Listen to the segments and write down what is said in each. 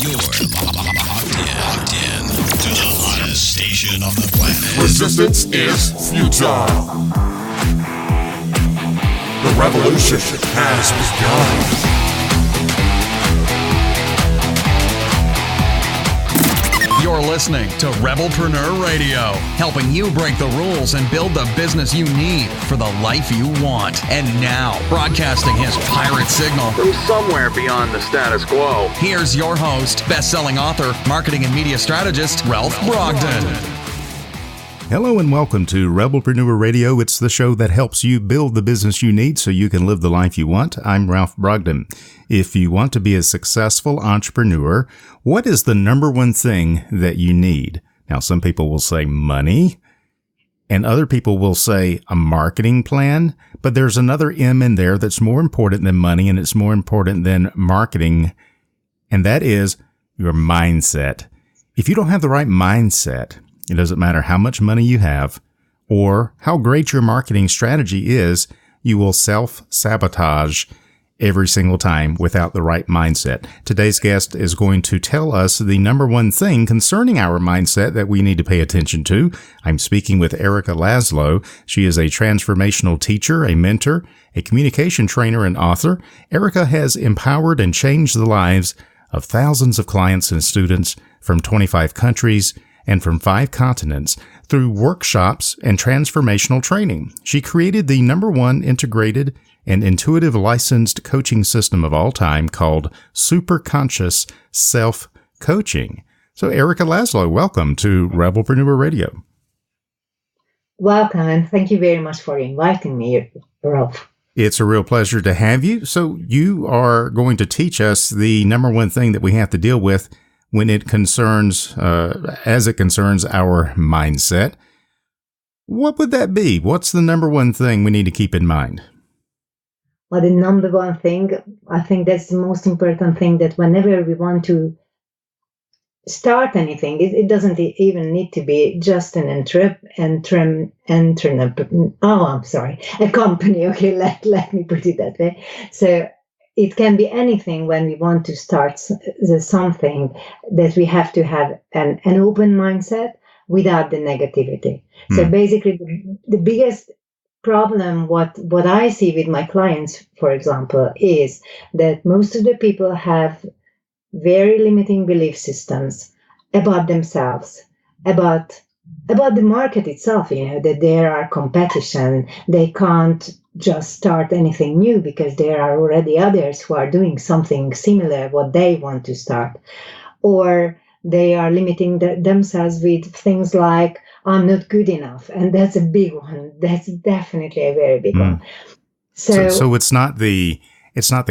You're locked in to the hottest station on the planet. Resistance is futile. The revolution has begun. You're listening to Rebelpreneur Radio, helping you break the rules and build the business you need for the life you want. And now, broadcasting his pirate signal from somewhere beyond the status quo, here's your host, best-selling author, marketing and media strategist, Ralph Brogden. Hello and welcome to Rebelpreneur Radio. It's the show that helps you build the business you need so you can live the life you want. I'm Ralph Brogden. If you want to be a successful entrepreneur, what is the number one thing that you need? Now, some people will say money, and other people will say a marketing plan, but there's another M in there that's more important than money, and it's more important than marketing, and that is your mindset. If you don't have the right mindset, it doesn't matter how much money you have or how great your marketing strategy is, you will self-sabotage every single time without the right mindset. Today's guest is going to tell us the number one thing concerning our mindset that we need to pay attention to. I'm speaking with Erika Laszlo. She is a transformational teacher, a mentor, a communication trainer, and author. Erika has empowered and changed the lives of thousands of clients and students from 25 countries and from 5 continents through workshops and transformational training. She created the number one integrated and intuitive licensed coaching system of all time called Superconscious Self-Coaching. So Erika Laszlo, welcome to Rebelpreneur Radio. Welcome, and thank you very much for inviting me, Ralph. It's a real pleasure to have you. So you are going to teach us the number one thing that we have to deal with when it concerns, as it concerns our mindset. What would that be? What's the number one thing we need to keep in mind? Well, the number one thing, I think that's the most important thing, that whenever we want to start anything, it doesn't even need to be just a company. Okay, let me put it that way. So it can be anything when we want to start something, that we have to have an open mindset without the negativity. So basically, the biggest problem, what I see with my clients, for example, is that most of the people have very limiting belief systems about themselves, about the market itself, that there are competition. They can't just start anything new because there are already others who are doing something similar what they want to start. Or they are limiting themselves with things like, I'm not good enough. And that's a big one. That's definitely a very big one. So it's not the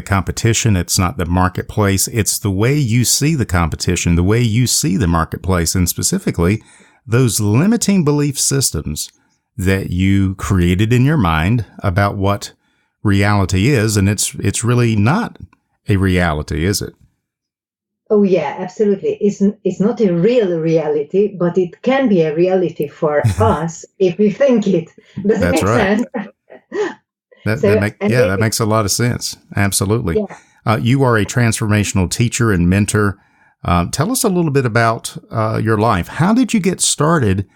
competition. It's not the marketplace. It's the way you see the competition, the way you see the marketplace, and specifically those limiting belief systems that you created in your mind about what reality is. And it's really not a reality, is it? Oh, yeah, absolutely. It's not a real reality, but it can be a reality for us if we think it. Does it make sense? That makes a lot of sense. Absolutely. Yeah. You are a transformational teacher and mentor. Tell us a little bit about your life. How did you get started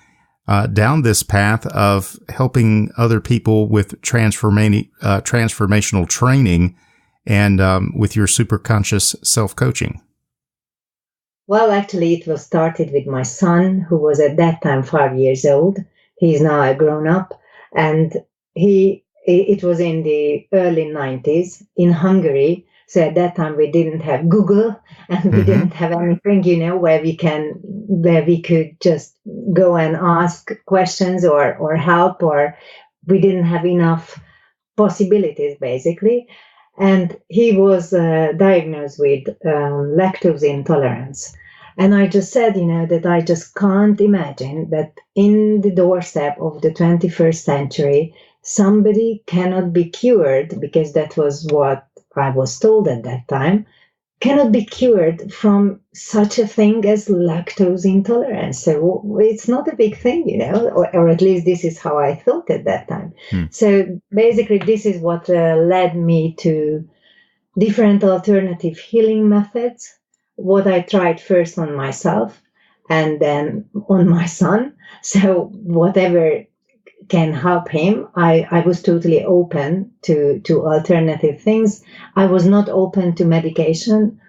down this path of helping other people with transformational training and with your superconscious self-coaching? Well, actually, it was started with my son, who was at that time 5 years old. He's now a grown-up, and it was in the early 90s in Hungary. So at that time, we didn't have Google, and we didn't have anything, where we could just go and ask questions or help, or we didn't have enough possibilities, basically. And he was diagnosed with lactose intolerance. And I just said, that I just can't imagine that in the doorstep of the 21st century, somebody cannot be cured, because that was what I was told at that time, cannot be cured from such a thing as lactose intolerance. So it's not a big thing, or at least this is how I thought at that time. So basically, this is what led me to different alternative healing methods. what I tried first on myself and then on my son. So whatever can help him, I was totally open to alternative things. I was not open to medication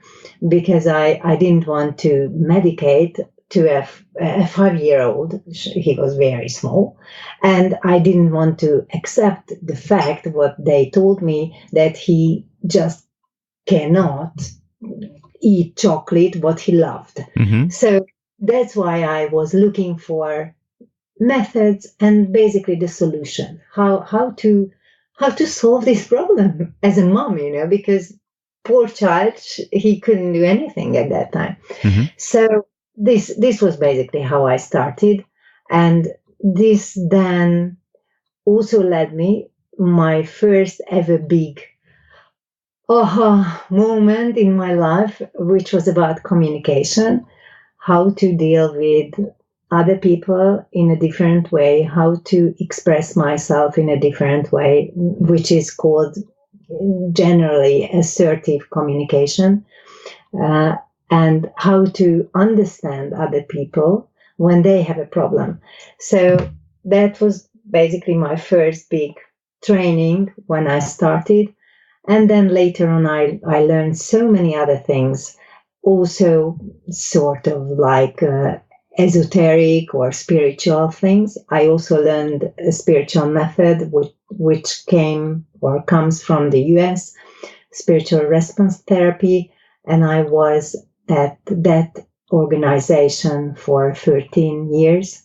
because I didn't want to medicate to a 5-year-old. He was very small. And I didn't want to accept the fact, what they told me, that he just cannot eat chocolate, what he loved. Mm-hmm. So that's why I was looking for methods and basically the solution, how to solve this problem as a mom, because poor child, he couldn't do anything at that time. Mm-hmm. So this was basically how I started, and this then also led me my first ever big aha moment in my life, which was about communication, how to deal with other people in a different way, how to express myself in a different way, which is called generally assertive communication, and how to understand other people when they have a problem. So that was basically my first big training when I started. And then later on, I learned so many other things, also sort of like esoteric or spiritual things. I also learned a spiritual method which came or comes from the US, spiritual response therapy, and I was at that organization for 13 years.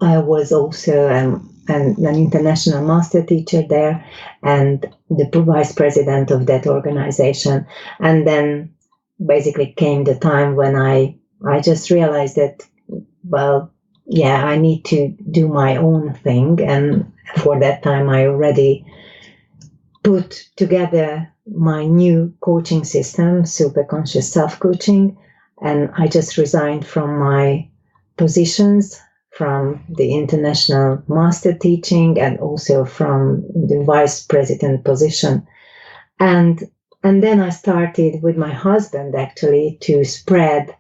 I was also an international master teacher there and the vice president of that organization. And then basically came the time when I just realized that, well, yeah, I need to do my own thing. And for that time, I already put together my new coaching system, Super Conscious Self-Coaching. And I just resigned from my positions, from the international master teaching and also from the vice president position. And then I started with my husband actually to spread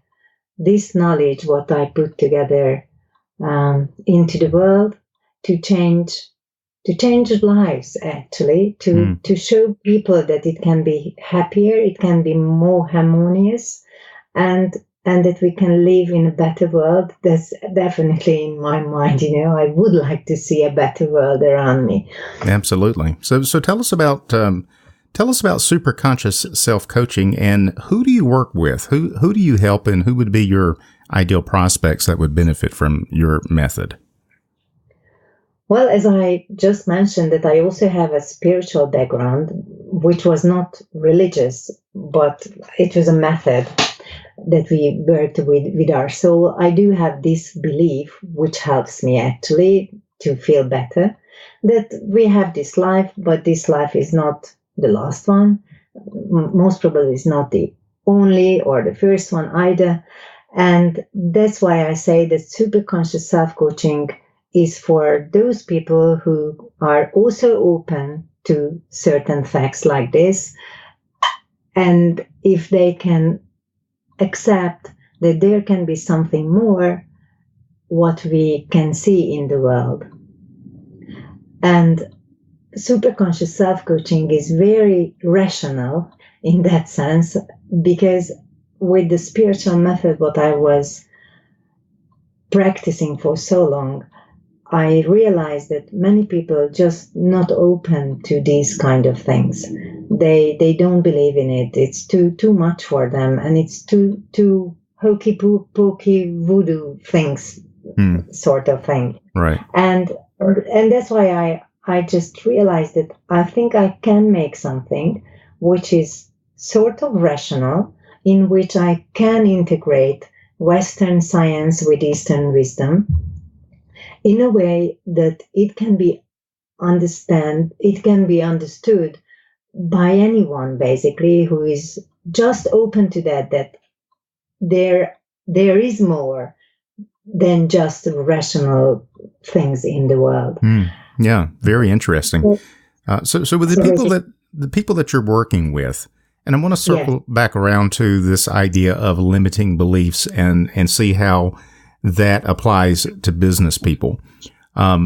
this knowledge, what I put together, into the world, to change lives actually, to show people that it can be happier, it can be more harmonious, and that we can live in a better world. That's definitely in my mind. I would like to see a better world around me. Absolutely. So tell us about super conscious self-coaching, and who do you work with? Who do you help, and who would be your ideal prospects that would benefit from your method? Well, as I just mentioned, that I also have a spiritual background, which was not religious, but it was a method that we worked with our soul. I do have this belief, which helps me actually to feel better, that we have this life, but this life is not the last one. Most probably is not the only or the first one either. And that's why I say that super conscious self-coaching is for those people who are also open to certain facts like this. And if they can accept that there can be something more what we can see in the world. And super conscious self-coaching is very rational in that sense, because with the spiritual method, what I was practicing for so long, I realized that many people just not open to these kind of things. They don't believe in it. It's too much for them, and it's too hokey pokey voodoo things, sort of thing. Right. And that's why I just realized that I think I can make something which is sort of rational, in which I can integrate Western science with Eastern wisdom in a way that it can be understood by anyone, basically, who is just open to that there is more than just rational things in the world. Yeah, very interesting. So with the people that you're working with, And I want to circle back around to this idea of limiting beliefs and see how that applies to business people. Are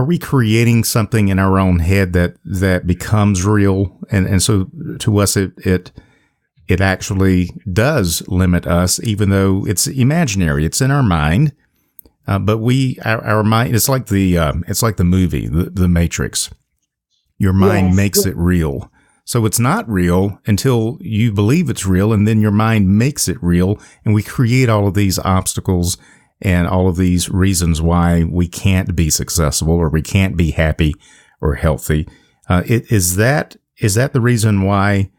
we creating something in our own head that becomes real? And so to us, it actually does limit us, even though it's imaginary. It's in our mind. But our mind, it's like the movie, The Matrix. Your mind makes it real. So it's not real until you believe it's real, and then your mind makes it real, and we create all of these obstacles and all of these reasons why we can't be successful or we can't be happy or healthy. Is that the reason why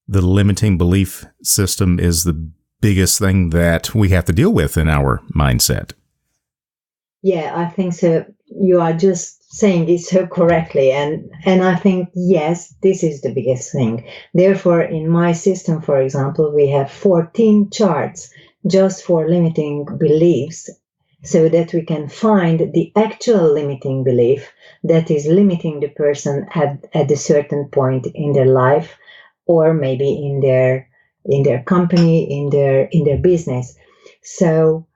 the limiting belief system is the biggest thing that we have to deal with in our mindset? Yeah, I think so. You are just saying it so correctly. And I think, yes, this is the biggest thing. Therefore, in my system, for example, we have 14 charts just for limiting beliefs, so that we can find the actual limiting belief that is limiting the person at a certain point in their life, or maybe in their company, in their business. So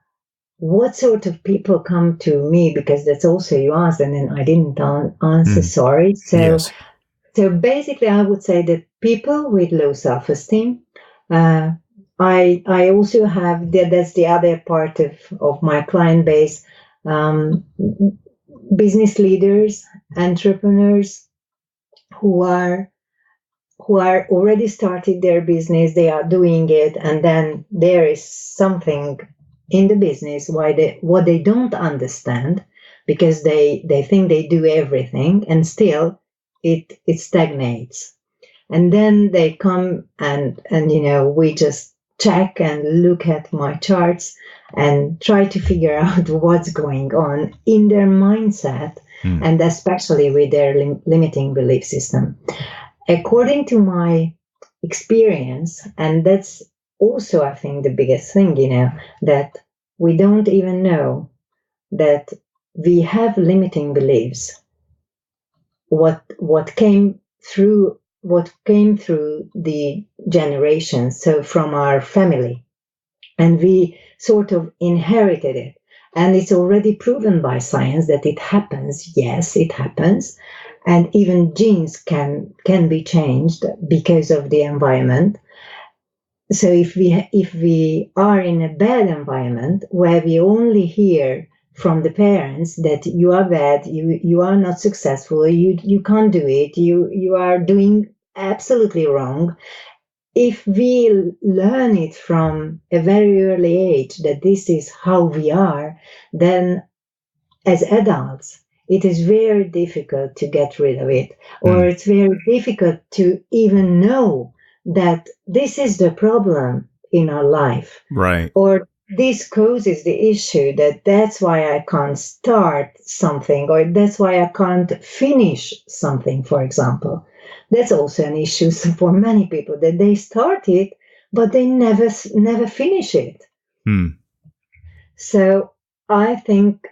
what sort of people come to me? Because that's also you asked, and then I didn't answer. Sorry. So basically, I would say that people with low self-esteem. I also have that's the other part of my client base. Business leaders, entrepreneurs who are already started their business. They are doing it, and then there is something in the business what they don't understand, because they think they do everything and still it stagnates. And then they come and we just check and look at my charts and try to figure out what's going on in their mindset, and especially with their limiting belief system. According to my experience, and that's also, I think, the biggest thing, that we don't even know that we have limiting beliefs. What came through the generations, so from our family, and we sort of inherited it. And it's already proven by science that it happens. Yes, it happens. And even genes can be changed because of the environment. So if we are in a bad environment where we only hear from the parents that you are bad, you are not successful, you can't do it, you are doing absolutely wrong. If we learn it from a very early age that this is how we are, then as adults, it is very difficult to get rid of it, or it's very difficult to even know that this is the problem in our life. Right. Or this causes the issue, that's why I can't start something, or that's why I can't finish something, for example. That's also an issue for many people, that they start it, but they never finish it. So I think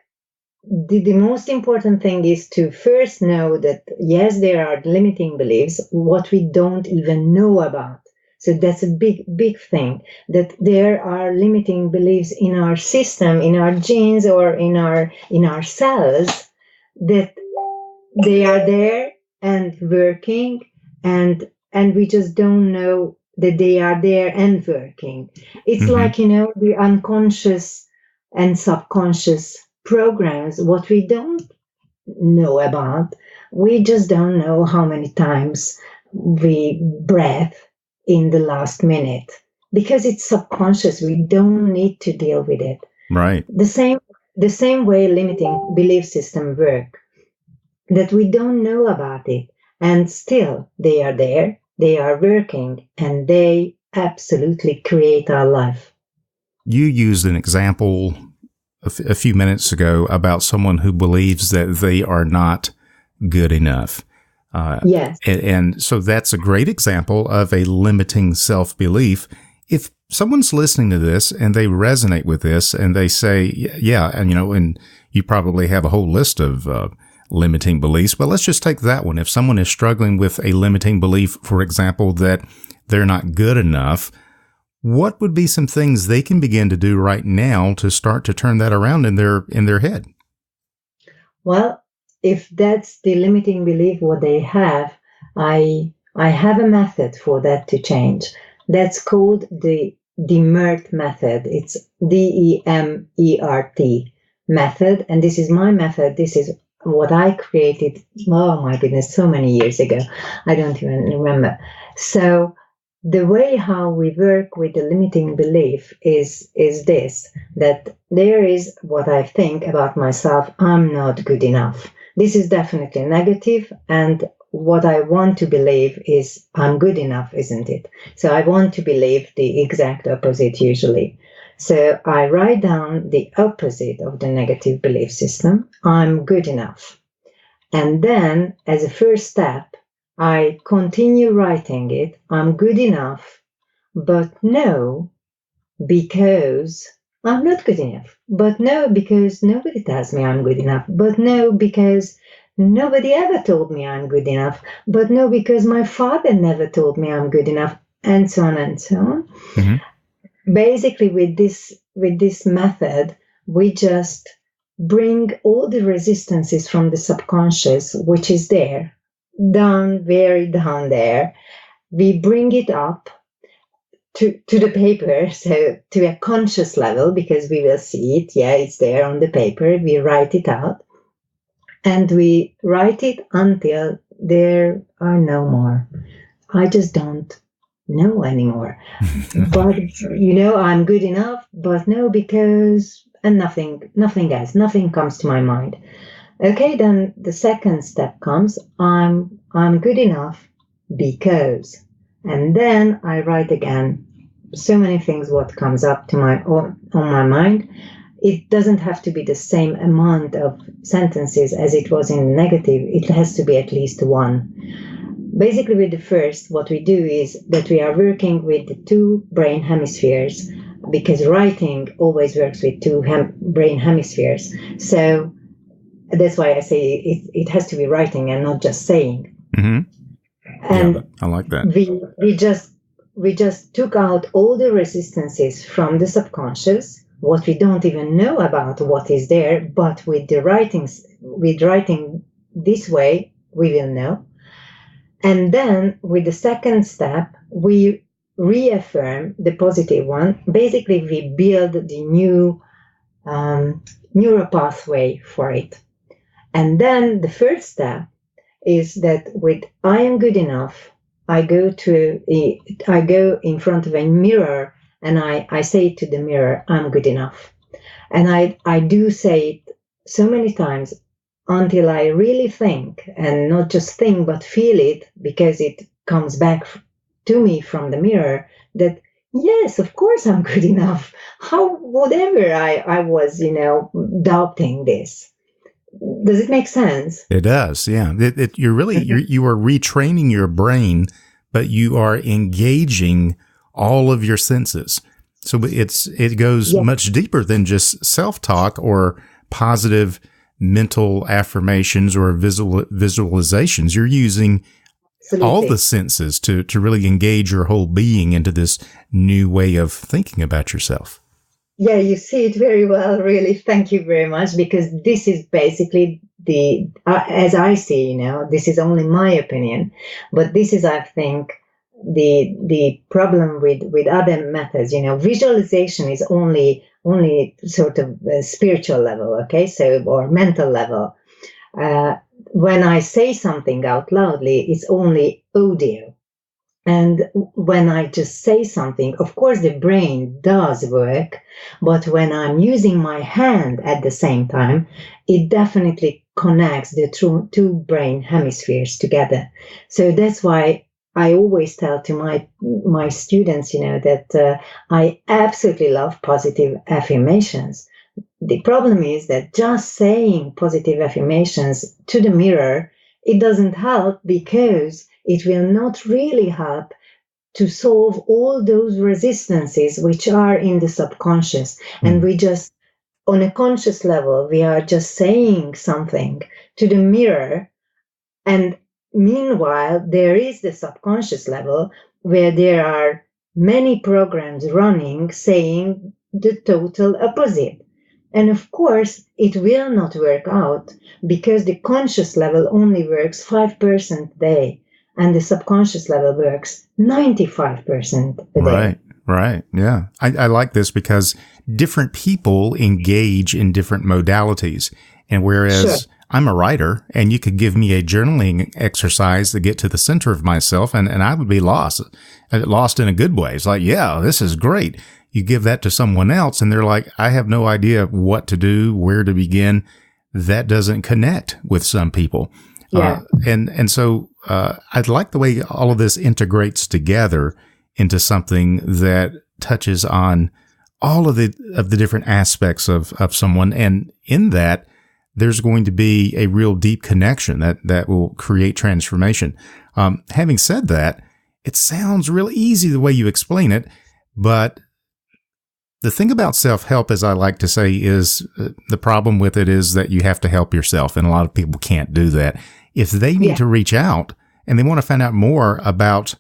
the most important thing is to first know that, yes, there are limiting beliefs, what we don't even know about. So that's a big, big thing, that there are limiting beliefs in our system, in our genes, or in our cells, that they are there and working, and we just don't know that they are there and working. It's like, the unconscious and subconscious programs, what we don't know about. We just don't know how many times we breathe in the last minute, because it's subconscious. We don't need to deal with it. Right. The same way limiting belief system work, that we don't know about it, and still they are there, they are working, and they absolutely create our life. You used an example a few minutes ago about someone who believes that they are not good enough. Yes. And so that's a great example of a limiting self-belief. If someone's listening to this and they resonate with this and they say, yeah, and and you probably have a whole list of limiting beliefs. But let's just take that one. If someone is struggling with a limiting belief, for example, that they're not good enough, what would be some things they can begin to do right now to start to turn that around in their head? Well, if that's the limiting belief what they have, I have a method for that to change. That's called the DEMERT method. It's DEMERT method, and this is my method. This is what I created. Oh my goodness, so many years ago. I don't even remember. So the way how we work with the limiting belief is this, that there is what I think about myself. I'm not good enough. This is definitely negative, and what I want to believe is I'm good enough, isn't it? So I want to believe the exact opposite usually. So I write down the opposite of the negative belief system. I'm good enough. And then as a first step, I continue writing it. I'm good enough, but no, because I'm not good enough. But no, because nobody tells me I'm good enough. But no, because nobody ever told me I'm good enough. But no, because my father never told me I'm good enough, and so on and so on. Mm-hmm. Basically, with this method, we just bring all the resistances from the subconscious, which is there, down, very down there. We bring it up to the paper, so to a conscious level, because we will see it. Yeah, it's there on the paper. We write it out. And we write it until there are no more. I just don't know anymore. But, I'm good enough, but no, because, and nothing else, nothing comes to my mind. Okay, then the second step comes, I'm good enough because, and then I write again so many things what comes up to on my mind. It doesn't have to be the same amount of sentences as it was in negative. It has to be at least one. Basically, with the first, what we do is that we are working with the two brain hemispheres, because writing always works with two brain hemispheres. So that's why I say it has to be writing and not just saying. Mm-hmm. And yeah, I like that. We just took out all the resistances from the subconscious, what we don't even know about what is there, but with writing this way, we will know. And then with the second step, we reaffirm the positive one. Basically, we build the new neural pathway for it. And then the first step is that with I am good enough, I go in front of a mirror and I say to the mirror, I'm good enough. And I do say it so many times until I really think, and not just think, but feel it, because it comes back to me from the mirror that, yes, of course I'm good enough. Whatever I was, doubting this. Does it make sense? It does, yeah. You are retraining your brain, but you are engaging all of your senses. So it goes much deeper than just self-talk or positive mental affirmations or visualizations. You're using all the senses to really engage your whole being into this new way of thinking about yourself. Yeah, you see it very well, really. Thank you very much, because this is basically as I see, this is only my opinion, but this is, I think, the problem with other methods. Visualization is only sort of a spiritual level, okay, so, or mental level. When I say something out loudly, it's only audio. And when I just say something, of course, the brain does work, but when I'm using my hand at the same time, it definitely connects the two brain hemispheres together. So that's why I always tell to my students, that I absolutely love positive affirmations. The problem is that just saying positive affirmations to the mirror, it doesn't help, because it will not really help to solve all those resistances which are in the subconscious. And we just, on a conscious level, we are just saying something to the mirror. And meanwhile, there is the subconscious level where there are many programs running saying the total opposite. And of course, it will not work out because the conscious level only works 5% a day and the subconscious level works 95% a day. Right. Yeah. I like this because different people engage in different modalities. And whereas I'm a writer and you could give me a journaling exercise to get to the center of myself and I would be lost in a good way. It's like, yeah, this is great. You give that to someone else and they're like, I have no idea what to do, where to begin. That doesn't connect with some people. Yeah. So I'd like the way all of this integrates together into something that touches on all of the different aspects of someone. And in that, there's going to be a real deep connection that will create transformation. Having said that, it sounds real easy the way you explain it, but the thing about self-help, as I like to say, is the problem with it is that you have to help yourself, and a lot of people can't do that. If they need to reach out and they want to find out more about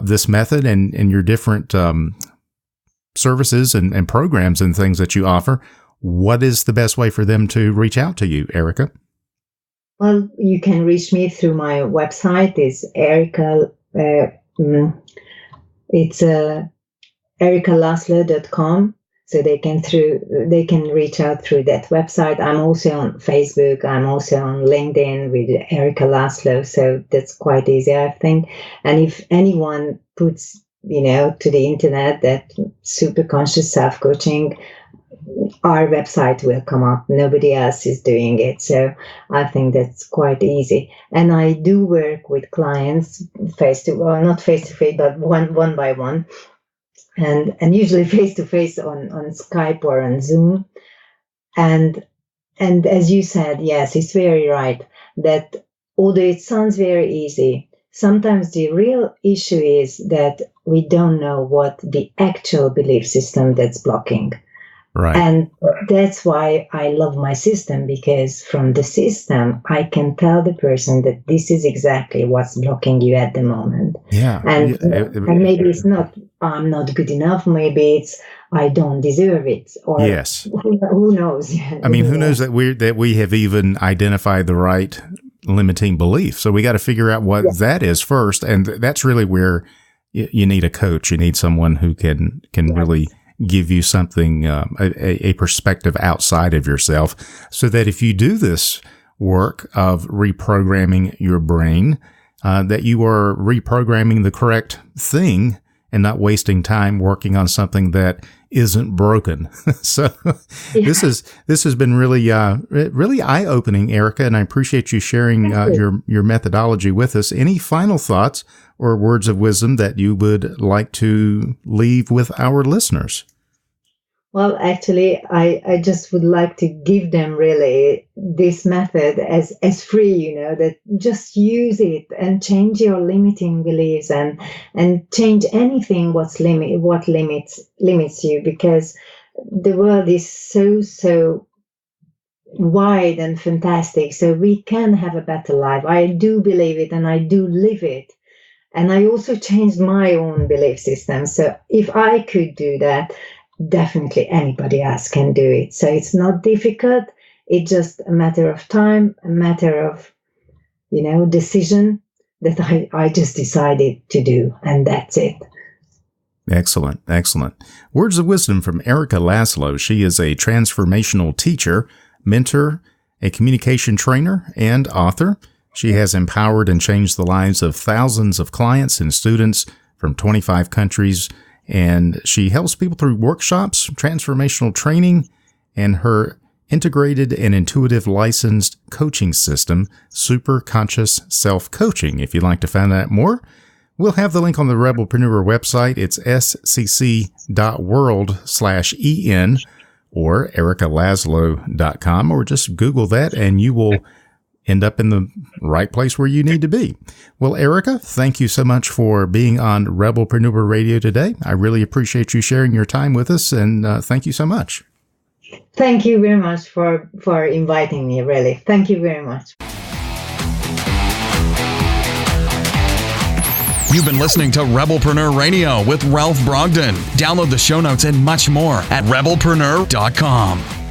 this method and your different services and programs and things that you offer, what is the best way for them to reach out to you, Erika? Well, you can reach me through my website. It's Erika. It's erikalaszlo.com. So they can reach out through that website. I'm also on Facebook. I'm also on LinkedIn with Erika Laszlo. So that's quite easy, I think. And if anyone puts, to the internet that super conscious self-coaching, our website will come up. Nobody else is doing it. So I think that's quite easy. And I do work with clients not face to face, but one by one. And usually face to face on Skype or on Zoom. And as you said, yes, it's very right that although it sounds very easy, sometimes the real issue is that we don't know what the actual belief system that's blocking. Right. And that's why I love my system, because from the system, I can tell the person that this is exactly what's blocking you at the moment. Yeah. And maybe it's not, I'm not good enough. Maybe it's, I don't deserve it. Or yes. Who knows? I mean, who knows that we have even identified the right limiting belief. So we got to figure out what that is first. And that's really where you need a coach. You need someone who can really give you something, a perspective outside of yourself, so that if you do this work of reprogramming your brain, that you are reprogramming the correct thing and not wasting time working on something that isn't broken. So this has been really eye-opening, Erika, and I appreciate you sharing your methodology with us. Any final thoughts or words of wisdom that you would like to leave with our listeners? Well, actually, I just would like to give them really this method as free, that just use it and change your limiting beliefs and change anything what limits you, because the world is so wide and fantastic. So we can have a better life. I do believe it and I do live it. And I also changed my own belief system. So if I could do that, definitely anybody else can do it. So it's not difficult. It's just a matter of time, a matter of, decision that I just decided to do. And that's it. Excellent. Excellent. Words of wisdom from Erika Laszlo. She is a transformational teacher, mentor, a communication trainer, and author. She has empowered and changed the lives of thousands of clients and students from 25 countries. And she helps people through workshops, transformational training, and her integrated and intuitive licensed coaching system, Super Conscious Self-Coaching. If you'd like to find out more, we'll have the link on the Rebelpreneur website. It's scc.world/en or erikalaszlo.com, or just Google that and you will end up in the right place where you need to be. Well, Erika, thank you so much for being on Rebelpreneur Radio today. I really appreciate you sharing your time with us, and thank you so much. Thank you very much for inviting me, really. Thank you very much. You've been listening to Rebelpreneur Radio with Ralph Brogden. Download the show notes and much more at rebelpreneur.com.